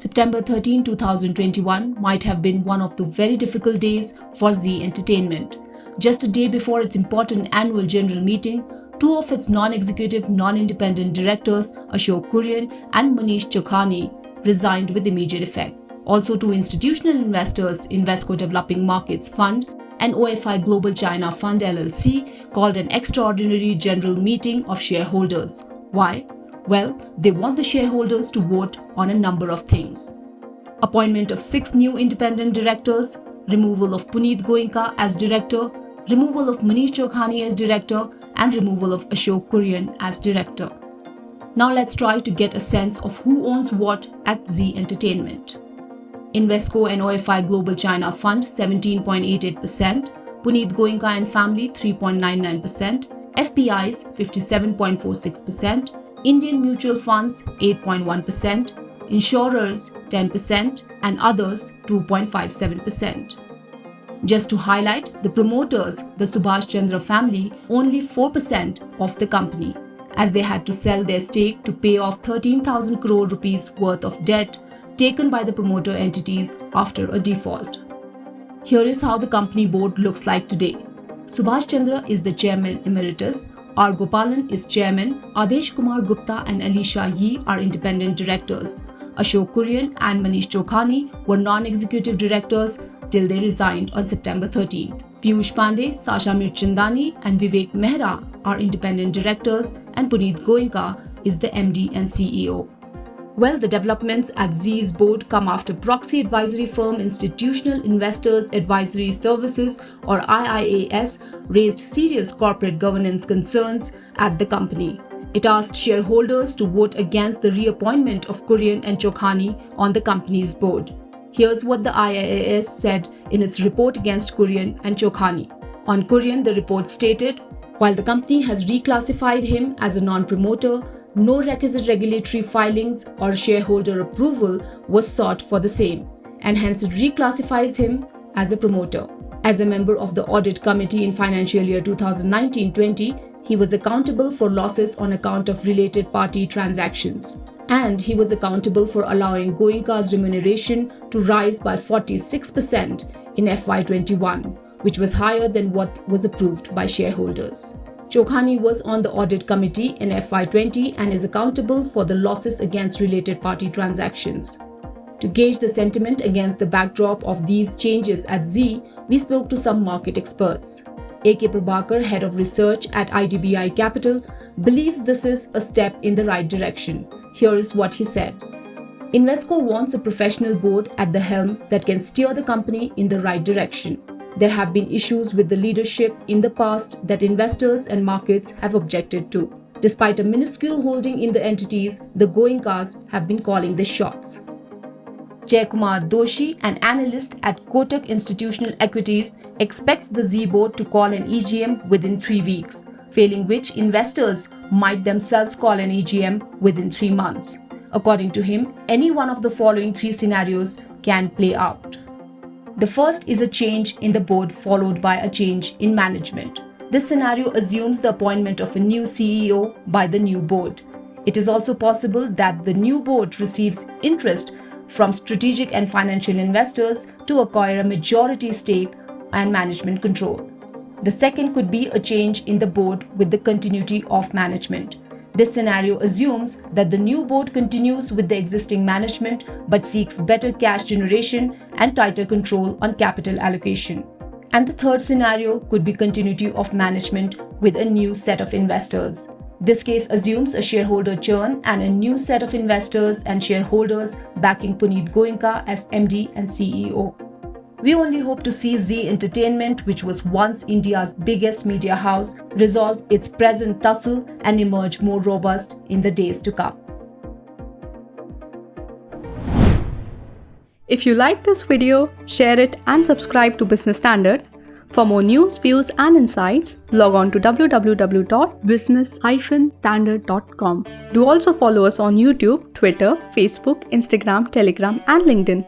September 13, 2021 might have been one of the very difficult days for Zee Entertainment. Just a day before its important annual general meeting, two of its non-executive, non-independent directors, Ashok Kurian and Manish Chokhani, resigned with immediate effect. Also, two institutional investors, Invesco Developing Markets Fund and OFI Global China Fund LLC, called an extraordinary general meeting of shareholders. Why? Well, they want the shareholders to vote on a number of things. Appointment of 6 new independent directors, removal of Puneet Goenka as director, removal of Manish Chokhani as director, and removal of Ashok Kurian as director. Now let's try to get a sense of who owns what at Zee Entertainment. Invesco and OFI Global China Fund 17.88%, Puneet Goenka and family 3.99%, FPIs 57.46%, Indian mutual funds 8.1%, insurers 10%, and others 2.57%. Just to highlight, the promoters, the Subhash Chandra family, only 4% of the company, as they had to sell their stake to pay off 13,000 crore rupees worth of debt taken by the promoter entities after a default. Here is how the company board looks like today. Subhash Chandra is the chairman emeritus, R. Gopalan is chairman, Adesh Kumar Gupta and Alisha Yee are independent directors. Ashok Kurian and Manish Chokhani were non-executive directors till they resigned on September 13th. Piyush Pandey, Sasha Mirchandani and Vivek Mehra are independent directors, and Puneet Goenka is the MD and CEO. Well, the developments at Zee's board come after proxy advisory firm Institutional Investors Advisory Services or IIAS raised serious corporate governance concerns at the company. It asked shareholders to vote against the reappointment of Kurian and Chokhani on the company's board. Here's what the IIAS said in its report against Kurian and Chokhani. On Kurian, the report stated, while the company has reclassified him as a non-promoter, no requisite regulatory filings or shareholder approval was sought for the same, and hence it reclassifies him as a promoter. As a member of the audit committee in financial year 2019-20, he was accountable for losses on account of related party transactions. And he was accountable for allowing Goenka's remuneration to rise by 46% in FY21, which was higher than what was approved by shareholders. Chokhani was on the audit committee in FY20 and is accountable for the losses against related party transactions. To gauge the sentiment against the backdrop of these changes at Zee, we spoke to some market experts. A.K. Prabhakar, head of research at IDBI Capital, believes this is a step in the right direction. Here is what he said. Invesco wants a professional board at the helm that can steer the company in the right direction. There have been issues with the leadership in the past that investors and markets have objected to. Despite a minuscule holding in the entities, the Goenkas have been calling the shots. Jaykumar Doshi, an analyst at Kotak Institutional Equities, expects the Zee board to call an EGM within 3 weeks, failing which investors might themselves call an EGM within 3 months. According to him, any one of the following 3 scenarios can play out. The first is a change in the board followed by a change in management. This scenario assumes the appointment of a new CEO by the new board. It is also possible that the new board receives interest from strategic and financial investors to acquire a majority stake and management control. The second could be a change in the board with the continuity of management. This scenario assumes that the new board continues with the existing management but seeks better cash generation and tighter control on capital allocation. And the third scenario could be continuity of management with a new set of investors. This case assumes a shareholder churn and a new set of investors and shareholders backing Puneet Goenka as MD and CEO. We only hope to see Zee Entertainment, which was once India's biggest media house, resolve its present tussle and emerge more robust in the days to come. If you like this video, share it and subscribe to Business Standard. For more news, views and insights, log on to www.business-standard.com. Do also follow us on YouTube, Twitter, Facebook, Instagram, Telegram and LinkedIn.